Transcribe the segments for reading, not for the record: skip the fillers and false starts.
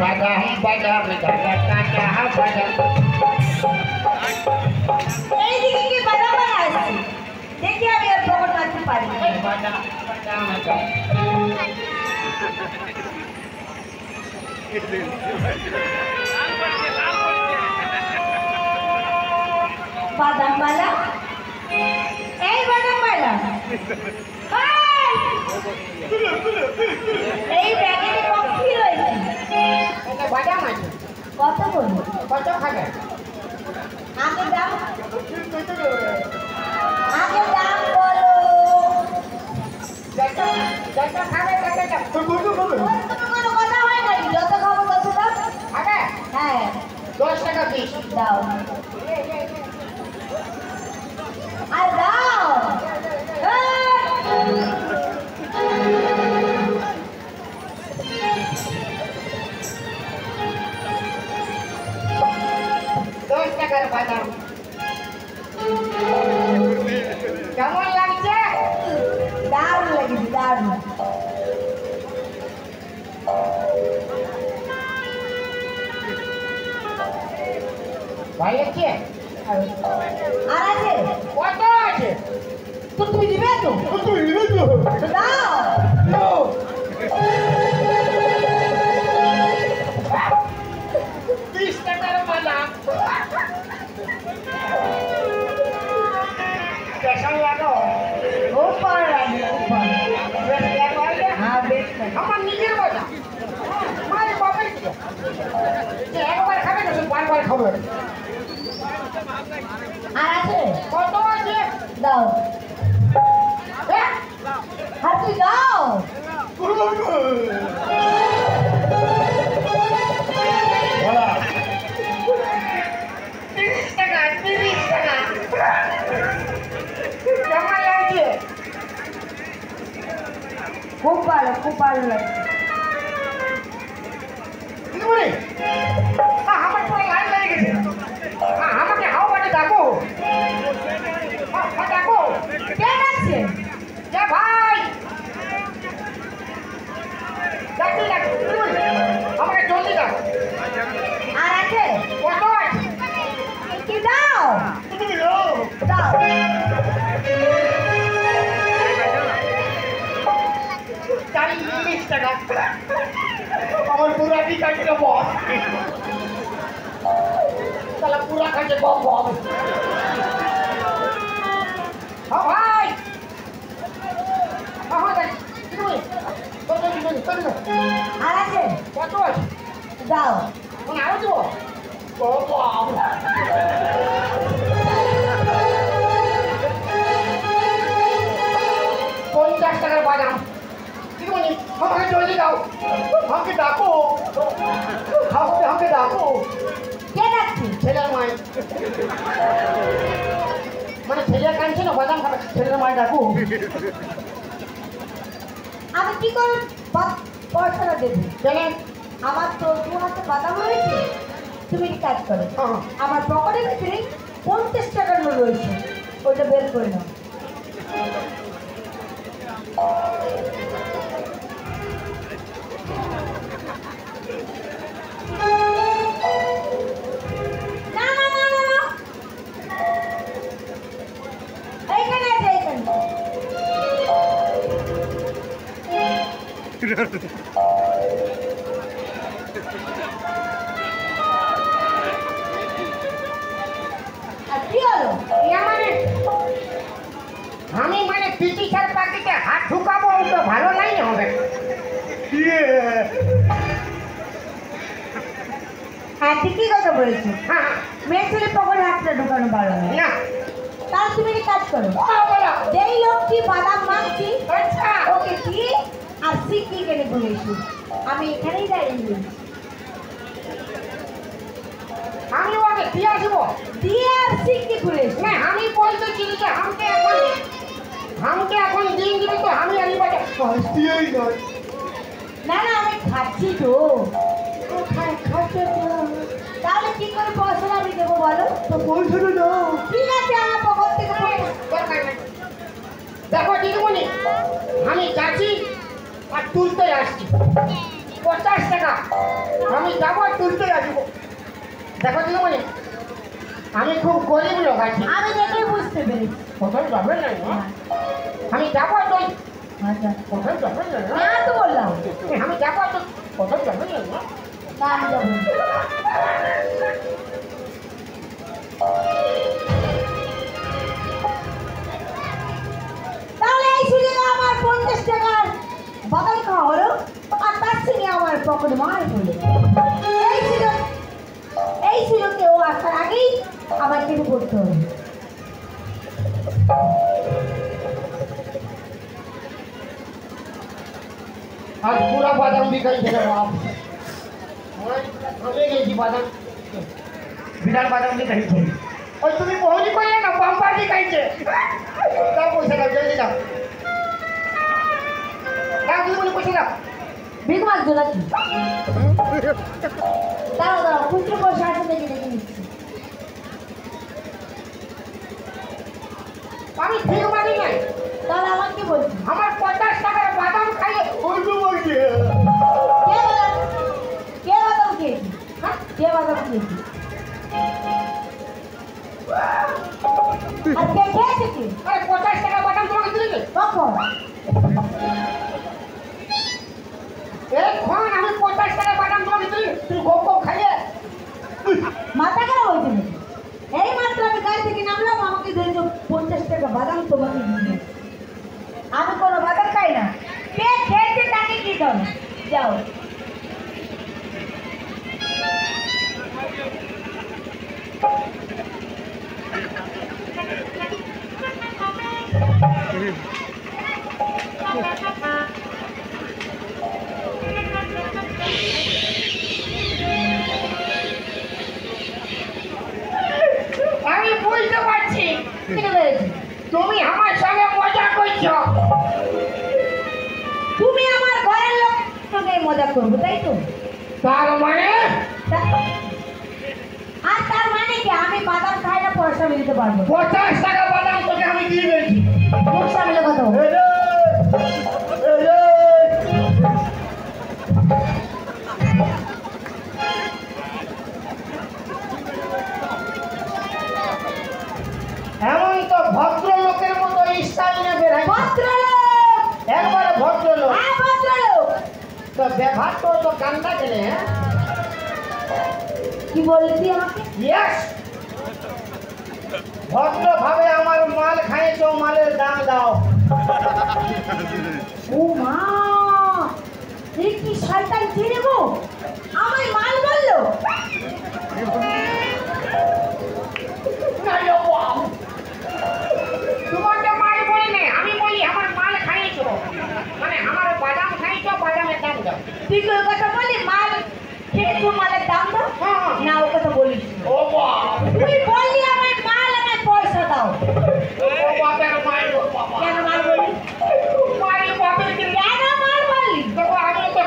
বাদাম বাদাম কাঁচা কাঁচা বাদাম। এইদিকে কি বাদাম বানাচ্ছি? দেখি আমি আর পকট মারতে পারি। বাদাম বাদাম বাদাম বালা, এই বাদাম বালা, এই প্যাকেটে কফি রয়েছে। এটা বাদাম আছে। কত বলবো? কত খাবে? আগে দাম, আগে দাম বলো। যত খাবে তত দাম। কোনো কথা হয় নাকি? যত খাবো তত দাম। খাবে? হ্যাঁ 10 টাকা পিস দাও, আর দাও। 10 টাকার বাদাম। কেমন লাগছে? দারুণ লেগেছে, দারুণ। ভাই আছে? আর আছে? কত আছে? তো তুমি দিবে তো? তুই নিবি তো? তো দাও। দাও। 30 টাকার বাদাম। কেমন লাগো? ऊपर आने ऊपर। বেশ লাগলো? हाँ बेच कर। আমার নিজের বাদাম। আমার বাবার কি? যে একবার খাবে না সে বারবার খাবে। আর আছে? কত আছে? দাও। হ্যাঁ? আর তুই দাও। বলা 30 টাকা 30 টাকা। কেমন লাগছে? খুব ভালো লাগছে। দিদিমণি, আমার পুরো লাইন লেগে গেছে। আমাকে হাও বাটে ডাকো। ডাকো। কে ডাকছে? এ ভাই। ডাকি ডাকি। দিদিমণি, আমাকে জলদি ডাকো। আর আছে? কত আছে? কি দাও? দিদিমণি, ও। দাও। 40 টাকা। আমার পুরা কি কাটলো বস। তাহলে পুরা কাটে কম কম। হ্যাঁ ভাই। হ্যাঁ ভাই। দিদিমণি, কত দিদিমণি, কত দিদিমণি? আর আছে? কত আছে? দাও। মানে আরো দেবো? কত? 50 টাকার বাদাম। দিদিমণি, আমাকে জলদি দাও। আমাকে ডাকো। আমাকে ডাকো। কে ডাকছে? ছেলের মায়ের। মানে ছেলে কাঁদছে না বাদাম খাবে, ছেলের মায়ের ডাকো। আমি কি করে পয়সাটা দেবো? জানেন? আমার তো দু হাতে বাদাম রয়েছে। তুমি কি কাজ করো? হ্যাঁ। আমার পকেটের ভিতরে 50 টাকার নোট রয়েছে, ওইটা বের করে নাও। না না না না না, এইখানে আছে, এইখানে। আর কি হলো? আমি মানে পিটি সার পাখিতে হাত ঢুকাবো, তো ভালো নাই হবে। হ্যাঁ ঠিকই কথা বলেছো। হ্যাঁ। মেয়ে ছেলে পকেটে হাতটা ঢোকানো ভালো না। না। তাহলে তুমি কি কাজ করো? বলো। যেই লোকটি বাদাম মাংছি আচ্ছা। ওকে দিয়ে আর সিকি কেনে বলেছি, আমি এখানেই দাঁড়িয়ে রয়েছি। আমি ওকে দিয়ে আসবো। দিয়ে আর সিকি খুলেছি। না, আমি বলতেছি যে আমাকে এখন দিন দিবে তো আমি আর বাড়ি দিয়েই নয়। না না আমি খাচ্ছি তো। খাচ্ছে তো। তাহলে কি করে পয়সা আমি দেবো বলো? তো পয়সাটা দাও। ঠিক আছে, আমার পকেট থেকে দরকার নেই। দেখো দিদিমণি, আমি যাচ্ছি আর তুলতে আসছি। 50 টাকা আমি যাবো আর তুলতে আসবো। দেখো দিদিমণি আমি খুব গরিব লোক আছি। আমি দেখে বুঝতে পেরেছি। কোথায় যাবেন না আমি যাবো তো। আচ্ছা কোথায় যাবেন না হ্যাঁ তো বললাম আমি যাবো তো। কোথায় যাবেন না না আমি যাবো না। তাহলে এই সুযোগে আমার 50 টাকার বাদাম খাওয়া হলো আর তার সঙ্গে আমার পকেট মার হলো। এই সুযোগে ও আসার আগেই আবার কিছু করতে হবে। आज पूरा बादाम बिकाई थे बाप हमें गई बादाम बिना बादाम बिकाई थे और तुम्हें पहुंच गए ना बम्पर बिकाई थे क्या पैसा लग जल्दी जाओ क्या तुम बोले पैसा लग ভিক মাছ দো নাকি? দাঁড়াও দাঁড়াও খুচরো পয়সা আছে দেখে দেখে নিচ্ছি। আমি ঠিক মানি নাই তাহলে আমাকে বলছি আমার 50 টাকার বাদাম খাইয়ে উল্টু বলছে কে বাদাম খেয়েছি? হ্যাঁ কে বাদাম খেয়েছি? আর কে খেয়েছে কি? আরে 50 টাকা বাদাম তোমাকে দিলে কখন? এখন আমি 50 টাকা বাদাম তোমাকে দিলে তুমি গোপ গোপ খাইয়ে মাথা খারাপ হয়েছে নাকি? এই মাত্র আমি গাড়ি থেকে নামলাম আমাকে ধরে 50 টাকা বাদাম তোমাকে দিয়েছে। আমি কোনো বাদাম খাই না। কে খেয়েছে তাকে কি করো? যাও আমি বুঝতে পারছি কিনে পেয়েছি। তুমি আমার সঙ্গে মজা করছো তুমি আমার ঘরের লোক সঙ্গে মজা করবো তাই তো? তার মানে আর তার মানে কি আমি বাদাম খাই না পয়সা দিতে পারবো? 50 টাকা বাদাম তোকে আমি দিয়ে দিয়েছি মুখ সামলে কথা বল। এমন তো ভদ্রলোকের মতো স্টাইল নিয়ে বেড়াই ভদ্রলোক একবারে ভদ্রলোক হ্যাঁ ভদ্রলোক তো ব্যবহার তো কান্দা গেলে হ্যাঁ কি বললি তুই আমাকে? ইয়েস ভদ্রভাবে আমার মাল খাইছো মালের দাম দাও ও মা এই কি শয়তান ছেলে গো আমায় মাল বললো। তোমাকে মাল বলি না আমি বলি আমার মাল খাইছো মানে আমার বাদাম খাইছো বাদামের দাম দাও তুই কি ওই কথা বলি মাল খেয়েছো মালের দাম দাও? হ্যাঁ। না ও কথা বলিস না। ও বাবা তুই বললি আমার মাল আমার পয়সা দাও। ও বাবার মাল ও বাবা কেন মাল বললি? মাল বাবার কি কেন মাল বললি? দেখো আমিও তো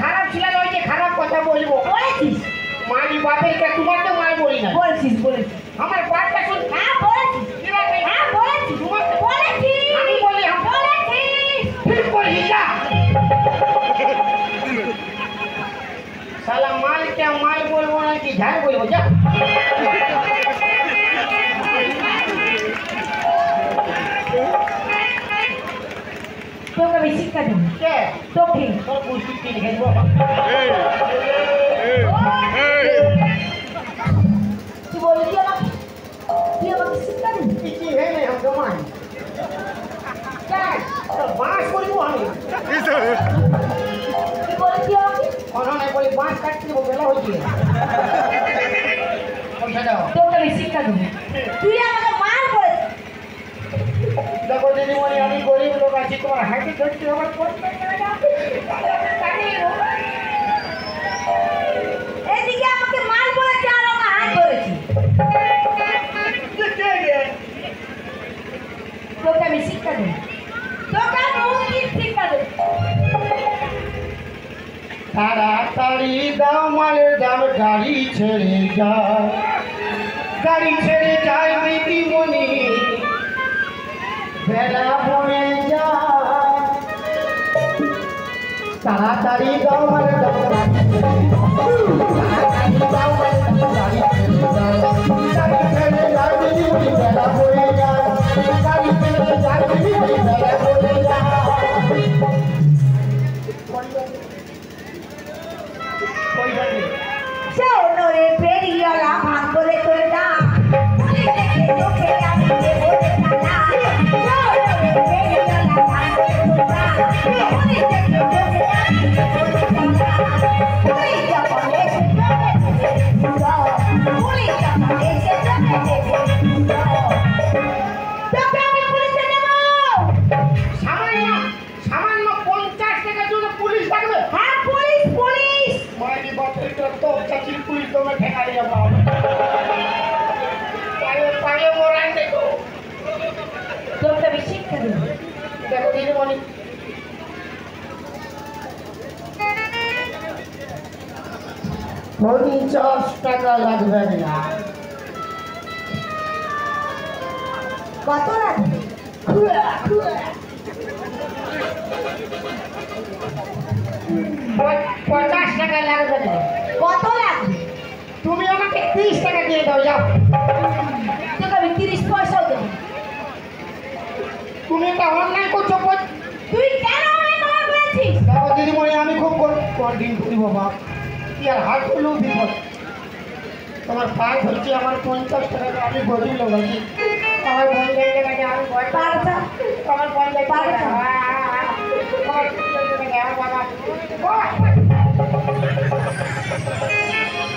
খারাপ ছিলাম ওই যে খারাপ কথা বলবো বলেছিস মাল বাপেরকে তোমাকে মাল বলি না বলেছিস আমার বাপটা শুন হ্যাঁ বলেছিস হ্যাঁ বলেছিস বলেছিস আমি বলি বলেছিস ঠিক বলি যা साला माल क्या माल बोलबो ना कि झाड़ बोलबो जा तो कभी शिक्षा दे के तो ठीक तो कुछ की लिखे दो तू बोल दिया ना शिक्षा दे किसी है नहीं हम कमाई क्या तो बांस बोलबो हम तू बोल दिया उन्होंने बोली बांस काट के वो बेला हो गई पैसा दाओ तो कभी शिक्षा दे तू ये আমাকে মার বলে देखो दीदी मोनी আমি গরিব লোক আছি তোমার হাইটে ধরতে আমার করতে এদিকে আমাকে মার বলেছে আর আমাকে হাত ধরেছে তোকে আমি শিক্ষা দেব তোকে আমি শিক্ষা দেব তাড়াতাড়ি দাও মালের দাম গাড়ি ছেড়ে যায় দিদি মনি বেলা বনে যায় তাড়াতাড়ি যাও মানে যাও তাড়াতাড়ি যাও মানে তাড়াতাড়ি গাড়ি ফেলে যাও দিদিমণি বেলা পড়ে যায় গাড়ি ফেলে যাও দিদিমণি বেলা পড়ে যায় চৌনরে পেরিয়ালা ভাগ করে তোর দাম চোখে আমি দেবো না চৌনরে পেরিয়ালা ভাগ করে তোর দাম চোখে আমি দেবো না পুলিশ যখন এসে পুলিশ যখন এসে তোকে আমি পুলিশে দেবো সামান্য সামান্য 50 টাকা জন্য পুলিশ ডাকবে হ্যাঁ পুলিশ পুলিশ মাইনি বাপরে তো চাচির পুলিশ তোমরা ঠেকাই যাবো পায়ে পায়ে মোরাই দেখো তোকে আমি শিক্ষা দেবো দেখো দিদিমণি পঞ্চাশ টাকা লাগবে না কত লাগবে 50 টাকা লাগবে না কত লাগবে তুমি আমাকে 30 টাকা দিয়ে দাও যাও তোকে আমি 30 পয়সাও দেবো তুমি এটা অন্যায় করছো তুই কেন অনেক কথা বলেছিস দেখো দিদিমণি আমি খুব কঠিন করি বাবা কি আর হাত করলেও বিপদ তোমার পায়ে ধরছি আমার 50 টাকা আমি গরিব লোক আছি আমার 50 টাকা আমি পারছা আমার 50 টাকা পারছা আমার 50 টাকা বাবা